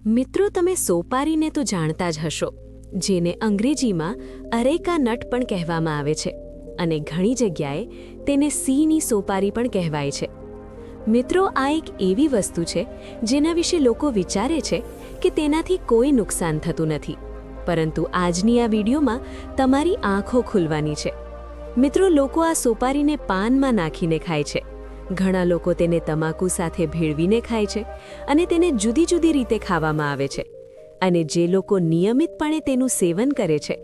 મિત્રો, તમે સોપારીને તો જાણતા જ હશો, જેને અંગ્રેજીમાં અરેકા નટ પણ કહેવામાં આવે છે અને ઘણી જગ્યાએ તેને સિંહની સોપારી પણ કહેવાય છે. મિત્રો, આ એક એવી વસ્તુ છે જેના વિશે લોકો વિચારે છે કે તેનાથી કોઈ નુકસાન થતું નથી, પરંતુ આજની આ વિડીયોમાં તમારી આંખો ખુલવાની છે. મિત્રો, લોકો આ સોપારીને પાનમાં નાખીને ખાય છે. ઘણા લોકો તેને તમાકુ સાથે ભેળવીને ખાય છે અને તેને જુદી જુદી રીતે ખાવામાં આવે છે. અને જે લોકો નિયમિતપણે તેનું સેવન કરે છે,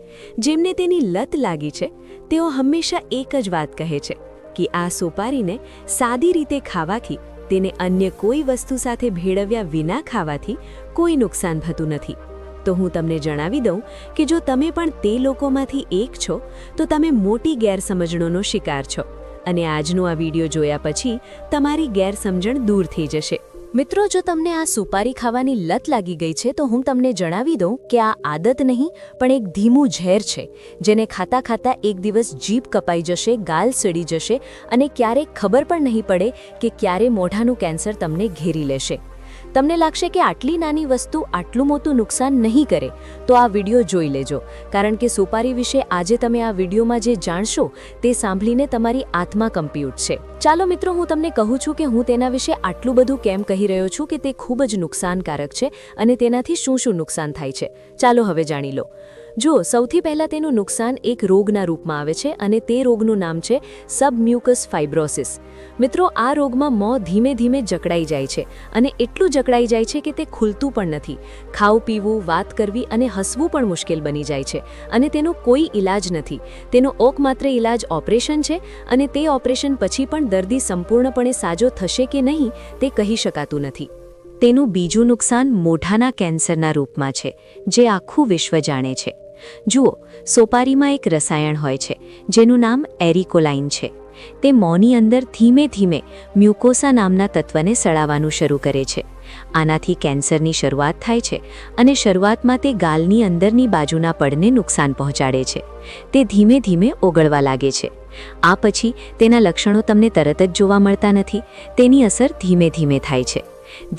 જેમને તેની લત લાગી છે, તેઓ હંમેશા એક જ વાત કહે છે કે આ સોપારીને સાદી રીતે ખાવાથી, તેને અન્ય કોઈ વસ્તુ સાથે ભેળવ્યા વિના ખાવાથી કોઈ નુકસાન થતું નથી. તો હું તમને જણાવી દઉં કે જો તમે પણ તે લોકોમાંથી એક છો, તો તમે મોટી ગેરસમજણોનો શિકાર છો અને આજનો આ વિડીયો જોયા પછી તમારી ગેરસમજણ દૂર થઈ જશે. મિત્રો, જો તમને આ સુપારી ખાવાની લત લાગી ગઈ છે, તો હું તમને જણાવી દઉં કે આ આદત નહીં પણ એક ધીમું ઝેર છે, જેને ખાતા ખાતા એક દિવસ જીભ કપાઈ જશે, ગાલ સડી જશે અને ક્યારેક ખબર પણ નહીં પડે કે ક્યારે મોઢાનું કેન્સર તમને ઘેરી લેશે. તમને લાગશે કે આટલી નાની વસ્તુ આટલું મોટું નુકસાન નહીં કરે, તો આ વિડીયો જોઈ લેજો, કારણ કે સોપારી વિશે આજે તમે આ વિડીયોમાં જે જાણશો તે સાંભળીને તમારી આત્મા કંપી ઉઠશે. ચાલો મિત્રો, હું તમને કહું છું કે હું તેના વિશે આટલું બધું કેમ કહી રહ્યો છું, કે તે ખૂબ જ નુકસાનકારક છે અને તેનાથી શું શું નુકસાન થાય છે. ચાલો હવે જાણી લો. જુઓ, સૌથી પહેલાં તેનું નુકસાન એક રોગના રૂપમાં આવે છે અને તે રોગનું નામ છે સબમ્યુકસ ફાઇબ્રોસિસ. મિત્રો, આ રોગમાં મોં ધીમે ધીમે જકડાઈ જાય છે અને એટલું જકડાઈ જાય છે કે તે ખુલતું પણ નથી. ખાવું પીવું, વાત કરવી અને હસવું પણ મુશ્કેલ બની જાય છે અને તેનો કોઈ ઈલાજ નથી. તેનો એકમાત્ર ઈલાજ ઓપરેશન છે અને તે ઓપરેશન પછી પણ દર્દી સંપૂર્ણપણે સાજો થશે કે નહીં તે કહી શકાતું નથી. તેનું બીજું નુકસાન મોઢાના કેન્સરના રૂપમાં છે, જે આખું વિશ્વ જાણે છે. જુઓ, સોપારીમાં એક રસાયણ હોય છે જેનું નામ એરિકોલાઇન છે. તે મોંની અંદર ધીમે ધીમે મ્યુકોસા નામના તત્વને સડાવવાનું શરૂ કરે છે. આનાથી કેન્સરની શરૂઆત થાય છે અને શરૂઆતમાં તે ગાલની અંદરની બાજુના પડને નુકસાન પહોંચાડે છે. તે ધીમે ધીમે ઓગળવા લાગે છે. આ પછી તેના લક્ષણો તમને તરત જ જોવા મળતા નથી. તેની અસર ધીમે ધીમે થાય છે.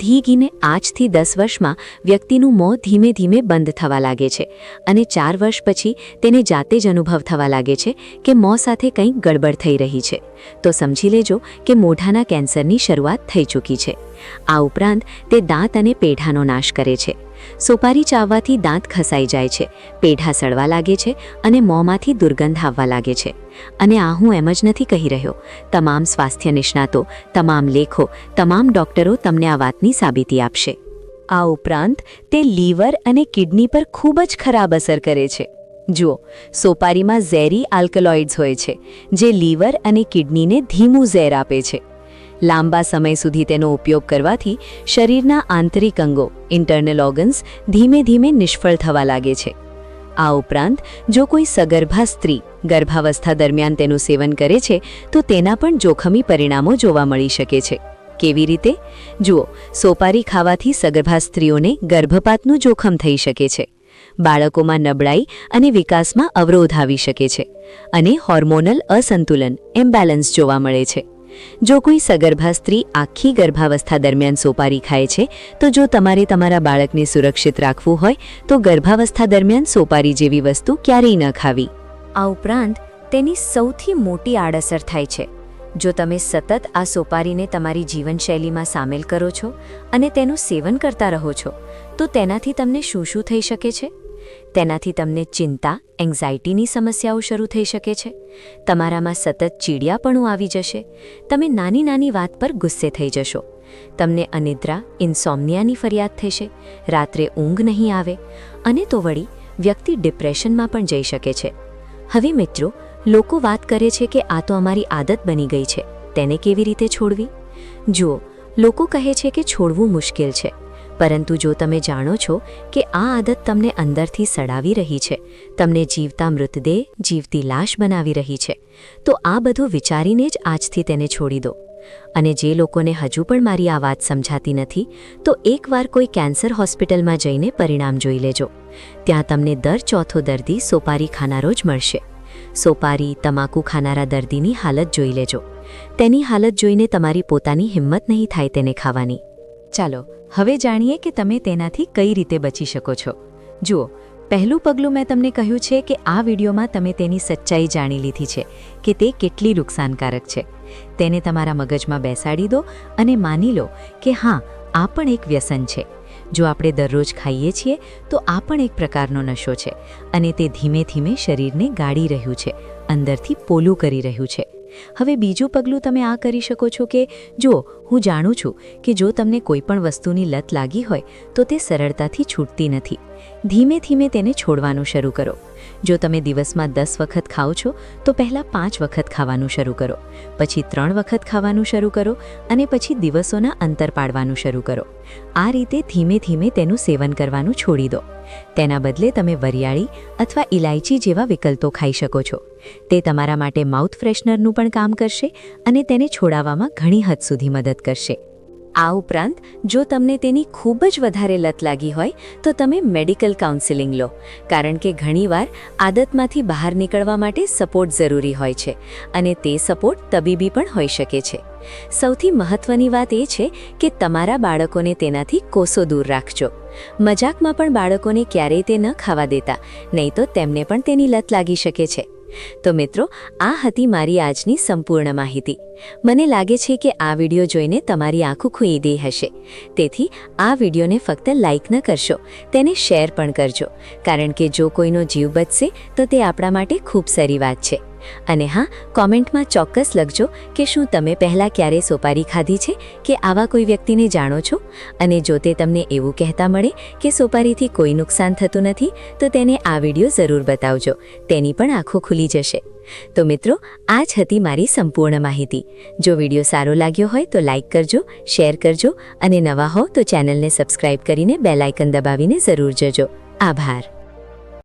ધીગીને 8 થી 10 વર્ષમાં વ્યક્તિનું મોં ધીમે ધીમે બંધ થવા લાગે છે અને 4 વર્ષ પછી તેને જાતે જ અનુભવ થવા લાગે છે કે મોં સાથે કંઈક ગડબડ થઈ રહી છે. તો સમજી લેજો કે મોઢાના કેન્સરની શરૂઆત થઈ ચૂકી છે. આ ઉપરાંત તે દાંત અને પેઢાનો નાશ કરે છે. સોપારી ચાવવાથી દાંત ખસાઈ જાય છે, પેઢા સડવા લાગે છે અને મોંમાંથી દુર્ગંધ આવવા લાગે છે. અને આ હું એમ જ નથી કહી રહ્યો. તમામ સ્વાસ્થ્ય નિષ્ણાતો, તમામ લેખો, તમામ ડોક્ટરો તમને આ વાતની સાબિતી આપશે. આ ઉપરાંત તે લીવર અને કિડની પર ખૂબ જ ખરાબ અસર કરે છે. જુઓ, સોપારીમાં ઝેરી આલ્કલોઇડ્સ હોય છે, જે લીવર અને કિડનીને ધીમું ઝેર આપે છે. લાંબા સમય સુધી તેનો ઉપયોગ કરવાથી શરીરના આંતરિક અંગો, ઇન્ટરનલ ઓર્ગન્સ, ધીમે ધીમે નિષ્ફળ થવા લાગે છે. આ ઉપરાંત જો કોઈ સગર્ભા સ્ત્રી ગર્ભાવસ્થા દરમિયાન તેનું સેવન કરે છે, તો તેના પણ જોખમી પરિણામો જોવા મળી શકે છે. કેવી રીતે? જુઓ, સોપારી ખાવાથી સગર્ભા સ્ત્રીઓને ગર્ભપાતનું જોખમ થઈ શકે છે. બાળકોમાં નબળાઈ અને વિકાસમાં અવરોધ આવી શકે છે અને હોર્મોનલ અસંતુલન, ઇમ્બેલેન્સ જોવા મળે છે. જો કોઈ સગર્ભા સ્ત્રી આખી ગર્ભાવસ્થા દરમિયાન સોપારી ખાય છે, તો જો તમારે તમારા બાળકને સુરક્ષિત રાખવું હોય, તો ગર્ભાવસ્થા દરમિયાન સોપારી જેવી વસ્તુ ક્યારેય ન ખાવી. આ ઉપરાંત તેની સૌથી મોટી આડઅસર થાય છે જો તમે સતત આ સોપારીને તમારી જીવનશૈલીમાં સામેલ કરો છો અને તેનું સેવન કરતા રહો છો, તો તેનાથી તમને શું શું થઈ શકે છે? તેનાથી તમને ચિંતા, એન્ઝાઇટીની સમસ્યાઓ શરૂ થઈ શકે છે. તમારામાં સતત ચીડિયાપણું આવી જશે. તમે નાની નાની વાત પર ગુસ્સે થઈ જશો. તમને અનિદ્રા, ઇન્સોમ્નિયાની ફરિયાદ થશે. રાત્રે ઊંઘ નહીં આવે અને તો વળી વ્યક્તિ ડિપ્રેશનમાં પણ જઈ શકે છે. હવે મિત્રો, લોકો વાત કરે છે કે આ તો અમારી આદત બની ગઈ છે, તેને કેવી રીતે છોડવી? જુઓ, લોકો કહે છે કે છોડવું મુશ્કેલ છે, પરંતુ જો તમે જાણો છો કે આ આદત તમને અંદરથી સડાવી રહી છે, તમને જીવતા મૃતદેહ, જીવતી લાશ બનાવી રહી છે, તો આ બધું વિચારીને જ આજથી તેને છોડી દો. અને જે લોકોને હજુ પણ મારી આ વાત સમજાતી નથી, તો એકવાર કોઈ કેન્સર હોસ્પિટલમાં જઈને પરિણામ જોઈ લેજો. ત્યાં તમને દર ચોથો દર્દી સોપારી ખાનારો જ મળશે. સોપારી, તમાકુ ખાનારા દર્દીની હાલત જોઈ લેજો. તેની હાલત જોઈને તમારી પોતાની હિંમત નહીં થાય તેને ખાવાની. ચાલો હવે જાણીએ કે તમે તેનાથી કઈ રીતે બચી શકો છો. જુઓ, પહેલું પગલું મેં તમને કહ્યું છે કે આ વિડીયોમાં તમે તેની સચ્ચાઈ જાણી લીધી છે કે તે કેટલી નુકસાનકારક છે. તેને તમારા મગજમાં બેસાડી દો અને માની લો કે હા, આ પણ એક વ્યસન છે. જો આપણે દરરોજ ખાઈએ છીએ તો આ પણ એક પ્રકારનો નશો છે અને તે ધીમે ધીમે શરીરને ગાળી રહ્યું છે, અંદરથી પોલું કરી રહ્યું છે. હવે બીજું પગલું તમે આ કરી શકો છો કે જો હું જાણું છું કે જો તમને કોઈ પણ વસ્તુની લત લાગી હોય તો તે સરળતાથી છૂટતી નથી. ધીમે ધીમે તેને છોડવાનું શરૂ કરો. જો તમે દિવસમાં 10 વખત ખાઓ છો તો પહેલાં 5 વખત ખાવાનું શરૂ કરો, પછી 3 વખત ખાવાનું શરૂ કરો અને પછી દિવસોના અંતર પાડવાનું શરૂ કરો. આ રીતે ધીમે ધીમે તેનું સેવન કરવાનું છોડી દો. તેના બદલે તમે વરિયાળી અથવા ઇલાયચી જેવા વિકલ્પો ખાઈ શકો છો. તે તમારા માટે માઉથ ફ્રેશનરનું પણ કામ કરશે અને તેને છોડાવવામાં ઘણી હદ સુધી મદદ કરશે. આ ઉપરાંત જો તમને તેની ખૂબ જ વધારે લત લાગી હોય તો તમે મેડિકલ કાઉન્સેલિંગ લો, કારણ કે ઘણીવાર આદતમાંથી બહાર નીકળવા માટે સપોર્ટ જરૂરી હોય છે અને તે સપોર્ટ તબીબી પણ હોઈ શકે છે. સૌથી મહત્વની વાત એ છે કે તમારા બાળકોને તેનાથી કોસો દૂર રાખજો. મજાકમાં પણ બાળકોને ક્યારેય તે ન ખાવા દેતા, નહીં તો તેમને પણ તેની લત લાગી શકે છે. તો મિત્રો, આ હતી મારી આજની સંપૂર્ણ માહિતી. મને લાગે છે કે આ વિડીયો જોઈને તમારી આંખો ખુલી ગઈ હશે. તેથી આ વિડીયોને ફક્ત લાઇક ન કરશો, તેને શેર પણ કરજો, કારણ કે જો કોઈનો જીવ બચશે તો તે આપણા માટે ખૂબ સારી વાત છે. અને હા, કોમેન્ટમાં ચોક્કસ લખજો કે શું તમે પહેલાં ક્યારેય સોપારી ખાધી છે કે આવા કોઈ વ્યક્તિને જાણો છો. અને જો તે તમને એવું કહેતા મળે કે સોપારીથી કોઈ નુકસાન થતું નથી તો તેને આ વિડીયો જરૂર બતાવજો, તેની પણ આંખો ખુલી જશે. તો મિત્રો, આ જ હતી મારી સંપૂર્ણ માહિતી. જો વિડીયો સારો લાગ્યો હોય તો લાઇક કરજો, શેર કરજો અને નવા હો તો ચેનલને સબસ્ક્રાઇબ કરીને બેલ આઇકન દબાવીને જરૂર જજો. આભાર.